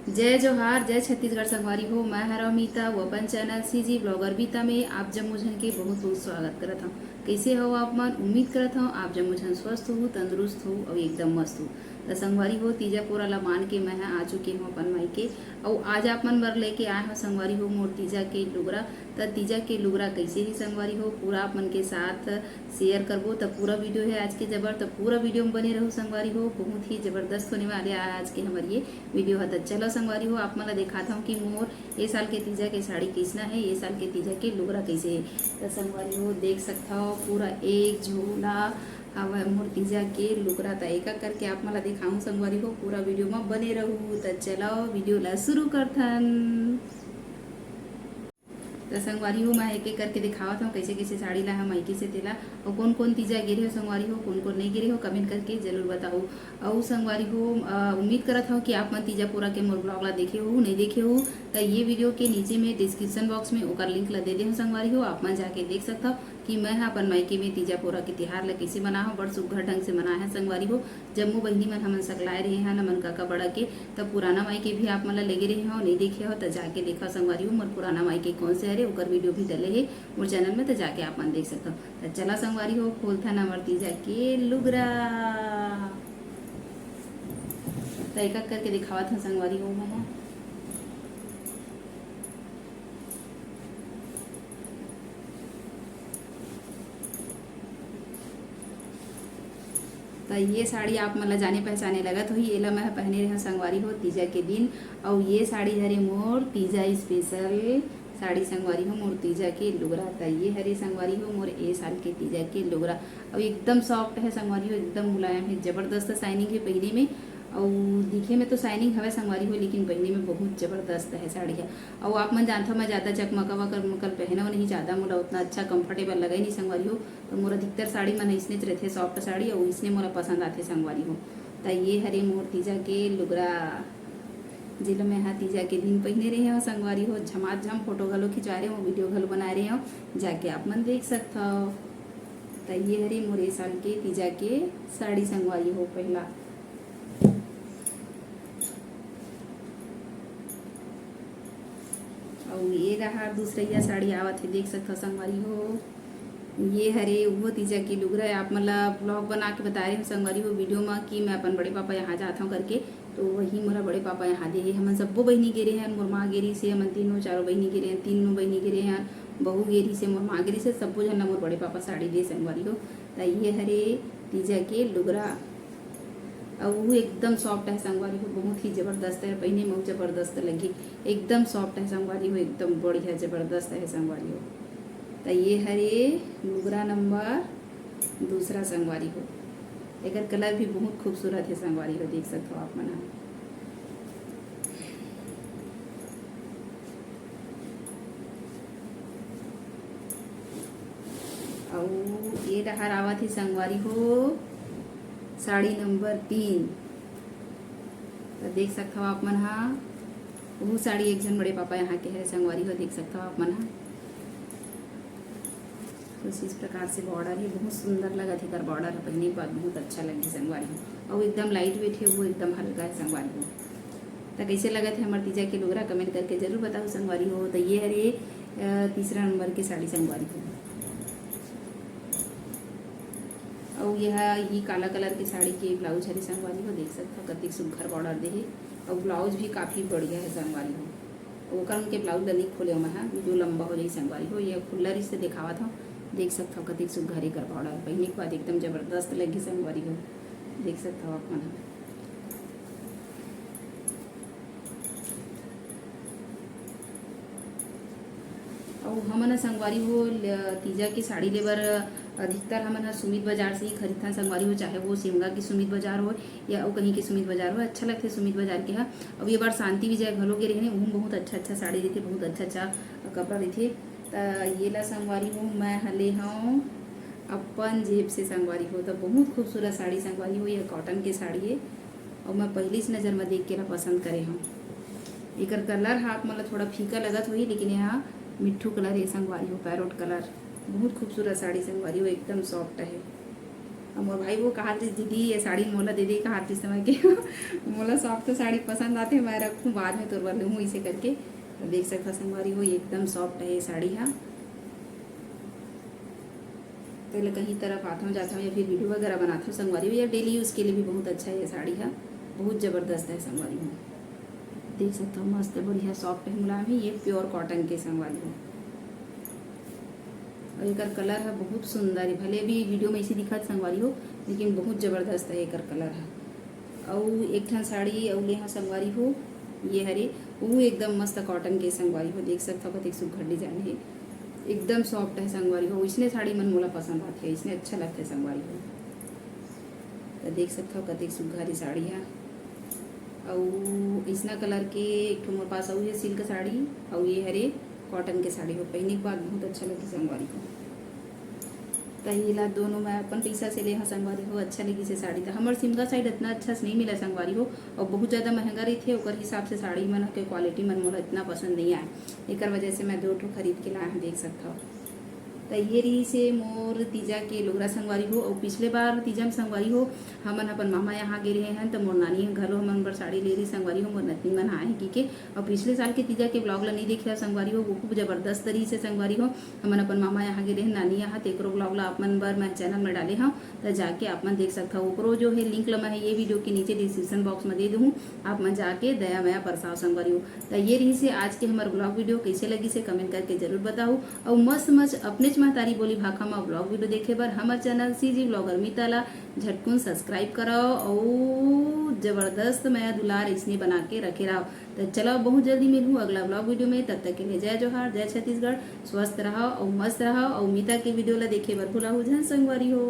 जय जोहार, जय छत्तीसगढ़ संगवारी हो। मैं हरा मीता वो अपन चैनल सीजी ब्लॉगर बीता में आप जब मुझन के बहुत बहुत स्वागत करत हूँ। कैसे हो आप मन? उम्मीद करत हूँ आप जब मुझन स्वस्थ हो, तंदुरुस्त हो और एकदम मस्त हो। तो संगवारी हो तीजा पूरा ला मान के मैं आ चुकी हूँ अपन माई के। और आज आप मन बर लेके आए हो संगवारी हो मोर तीजा के लुगरा। तो तीजा के लुगरा कैसे ही संगवारी हो पूरा आप मन के साथ शेयर करबो। तो पूरा वीडियो है आज के जबर, तो पूरा वीडियो में बने रहो संगवारी हो। बहुत ही जबरदस्त होने वाले आज के हमारे ये वीडियो है। तो चलो संगवारी हो आप मला दिखाता हूँ कि मोर ये साल के तीजा के साड़ी किसना है, ये साल के तीजा के लुगरा कैसे है। तो संगवारी हो देख सकता हो पूरा एक झोला हवा मोर तीजा के लुगरा। तो एक एक करके आप मला दिखाऊँ संगवारी हो, पूरा वीडियो में बने रहूँ। तो चलो वीडियो ला शुरू करथन। तो संगवारी हो मैं एक एक करके दिखावत हूँ कैसे कैसे साड़ी ला हम मायके से तेला, और कौन कौन तीजा गिरे हो संगवारी हो, कौन कौन नहीं गिरे हो कमेंट करके जरूर बताओ। और संगवारी हो उम्मीद करत हूँ कि आप मन तीजा पूरा के मोर ब्लॉग ला देखे हो, नहीं देखे हो तो ये वीडियो के नीचे में डिस्क्रिप्शन बॉक्स में ओकर लिंक ला दे दे हो संगवारी हो। आप मन जाके देख सकता हो कि मैं अपन मायके में तीजा पूरा के तिहार ला कैसे मना हो। बड़ सुघर ढंग से मना है संगवारी हो। जम्मू बहिनी मन हमन सकलाए रहे हैं मन काका बड़ा के, तब पुराना मायके भी आप मन ला लगे रहे हो, नहीं देखे हो तो जाके देखा संगवारी हो। मोर पुराना मायके कौन से हरे ओकर वीडियो भी डले है मोर चैनल में, तो जाके आप मन देख सकते हो। तो चला संगवारी हो खोलता ना मर तीजा के लुगरा। तो एक एक करके दिखावा था संगवारी हो मैं। तो ये साड़ी आप मतलब जाने पहचाने लगत हो, ये ला मैं पहने रहे संगवारी हो तीजा के दिन। और ये साड़ी हरे मोर तीजा स्पेशल साड़ी संगवारी हो मोर तीजा के लुगरा। तो ये हरे संगवारी हो मोर ए साल के तीजा के लुगरा। और एकदम सॉफ्ट है संगवारी हो, एकदम मुलायम है, जबरदस्त शाइनिंग है पहने में। और दिखे में तो शाइनिंग हवे संगवारी हो, लेकिन पहने में बहुत जबरदस्त है साड़ी है। और आप मन जानते हो मैं ज़्यादा चकमका वकल पहना नहीं, ज़्यादा मोला उतना अच्छा कंफर्टेबल लगे नहीं संगवारी हो। तो मोर अधिकतर साड़ी मन इसने रहते सॉफ्ट साड़ी, और इसने मोला पसंद आते संगवारी हो। तो ये हरे मोर तीजा के लुगरा जिला में हाँ तीजा के दिन पहने रहे हो संगवारी हो। झमाझम फोटो घलो खिंचवा रहे हो, वीडियो घलो बना रहे हो, जाके आप मन देख सकता हो। तो ये हरे मोर साल के तीजा के साड़ी संगवारी हो पहला। और ये रहा दूसरा साड़ी आवत है, देख सकते हो संगवारी हो। ये हरे वो तीजा की लुगरा है। आप मतलब ब्लॉग बना के बता रहे हो संगवारी हो वीडियो में कि मैं अपन बड़े पापा यहाँ जाता हूँ करके। तो वही मोरा बड़े पापा यहाँ दे हमन सब्बो बहनी गिरे हैं, मोर माँ गेरी से हमन तीनों चारों बहनी गिरे हैं, तीनों बहनी गिरे हैं, बहू गेरी से मोर माँ गेरी से सब्बो जन मोर बड़े पापा साड़ी दे संगवारी हो। तो ये हरे तीजा के लुगरा। और वो एकदम सॉफ्ट है संगवारी हो, बहुत ही जबरदस्त है, पहने में जबरदस्त लगी, एकदम सॉफ्ट है संगवारी हो, एकदम बढ़िया जबरदस्त है संगवारी हो। तो ये हरे लुगरा नंबर दूसरा संगवारी हो। एक कलर भी बहुत खूबसूरत है संगवारी हो, देख सकते हो आप मना। और ये डहर आवा थी संगवारी हो साड़ी नंबर 3। तो देख सकते हो आप मन हाँ, वो साड़ी एक जन बड़े पापा यहाँ के है संगवारी हो, देख सकते हो आप मन हाँ। कुछ इस प्रकार से बॉर्डर है, बहुत सुंदर लगा थी कर बॉर्डर है, पहनने के बाद बहुत अच्छा लगी संगवारी हो। और एकदम लाइट वेट है, वो एकदम हल्का है संगवारी हो। तो कैसे लगा थे हमारे तीजा के लुगरा कमेंट करके जरूर बताओ संगवारी हो। तो ये हरे तीसरा नंबर की साड़ी संगवारी हो। और यह ये काला कलर की साड़ी के ब्लाउज हरे संगवारी हो, देख सकते हो कतिक सुघर बॉर्डर दे है। और ब्लाउज भी काफ़ी बढ़िया है संगवारी हो। वो उनके ब्लाउज लनी खोले मैं हाँ, जो लंबा हो जाए संगवारी हो। यह खुला रिश्ते दिखावा था, देख सकते हो कतिक सुघर कर बॉर्डर पहनने के बाद एकदम जबरदस्त लगी संगवारी हो, देख सकते हो आप मन। और हमन संगवारी हो तीजा की साड़ी लेबर अधिकतर हमन सुमित बाजार से ही खरीदथन संगवारी हो, चाहे वो सिमगा की सुमित बाजार हो या कहीं की सुमित बाजार हो। अच्छा लगते सुमित बाजार के हाँ। अब ये बार शांति विजय घलो के रहे वह बहुत अच्छा अच्छा साड़ी देते, बहुत अच्छा अच्छा कपड़ा देते। तो ये ला संगवारी हो मैं हले हूँ अपन जेब से संगवारी हो। तो बहुत खूबसूरत साड़ी संगवारी हो, यह कॉटन की साड़ी है। और मैं पहली से नज़र में देख के ना पसंद करे हूँ। एक कलर हाथ मतलब थोड़ा फीका लगत हुई, लेकिन यहाँ मिट्ठू कलर है संगवारी हो, पैरोट कलर। बहुत खूबसूरत साड़ी संगवारी हो, एकदम सॉफ्ट है। अब मोर भाई वो कहा दीदी ये साड़ी मोला दे दे कहा समय के मोला सॉफ्ट तो साड़ी पसंद आते मैं रखूँ बाद में तोरवा लूँ इसे करके। तो देख सकता संगवारी हो ये एकदम सॉफ्ट है ये साड़ी। हाँ तो कहीं तरफ आता हूँ जाता हूँ या फिर वीडियो वगैरह बनाता हूँ संगवारी हो या डेली यूज़ के लिए भी बहुत अच्छा है ये साड़ी। है बहुत ज़बरदस्त है संगवारी हो, देख सकते हो मस्त है बढ़िया सॉफ्ट है मुलायम है। ये प्योर कॉटन के संगवारी हो और एक कलर है बहुत सुंदर है, भले भी वीडियो में इसी दिखत संगवारी हो लेकिन बहुत ज़बरदस्त है एक कलर है। और एक ठन साड़ी और यहाँ संगवारी हो ये हरे वो एकदम मस्त कॉटन के संगवारी हो, देख सकते हो कतिक सुघर डिजाइन है एकदम सॉफ्ट है संगवारी हो। इसने साड़ी मन मोला पसंद आती है, इसने अच्छा लगता है संगवारी हो। तो देख सकते हो कतिक सुघारी साड़ी है और इसना कलर के एक ठो मोर पास और ये सिल्क साड़ी और ये हरे कॉटन के साड़ी हो पहनने के बाद बहुत अच्छा लगी संगवारी को। तो ये ला दोनों मैं अपन पैसा से ले हाँ संगवारी हो अच्छा लगी से साड़ी। तो हमारे सिमगा साइड इतना अच्छा से नहीं मिला संगवारी हो और बहुत ज़्यादा महंगा रही थे और हिसाब से साड़ी मन के क्वालिटी मन मोला इतना पसंद नहीं आया, एक वजह से मैं 2 ठो खरीद के लाया हूँ देख सकता हो। तो ये रही से मोर तीजा के लोगरा संगवारी हो। और पिछले बार तीजा में संगवारी हो हमन अपन मामा यहाँ गे रहे हैं तो मोर नानी घरों हमन बर साड़ी ले रही संगवारी हो, मोर नतनी मन आए की के। और पिछले साल के तीजा के ब्लॉग ला नहीं देखे संगवारी हो वो खूब जबरदस्त तरीके से संगवारी हो हमन अपन मामा यहाँ गे रहे नानी यहाँ तेकरो ब्लॉग ला अपन बर मैं चैनल में डाले हाँ तो जाके आप मन देख सकता हो। ऊपरो जो है लिंक ला मैं ये वीडियो के नीचे डिस्क्रिप्शन बॉक्स में दे दूँ, आप मन जाके दया मया परसाव संगवारी हो। तो ये रही से आज के हमारे ब्लॉग वीडियो कैसे लगी से कमेंट करके जरूर बताओ और मस्त मस्त अपने महतारी बोली भाखा में ब्लॉग वीडियो देखे बर हमारे चैनल सीजी ब्लॉगर मीता ला झटकुन सब्सक्राइब कराओ और जबरदस्त मैं दुलार इसने बना के रखे रहो। तो चलो बहुत जल्दी मिलूँ अगला ब्लॉग वीडियो में, तब तक के लिए जय जोहार जय छत्तीसगढ़, स्वस्थ रहो और मस्त रहो और मीता के वीडियो ला देखे बर भुला हो जन संगवारी हो।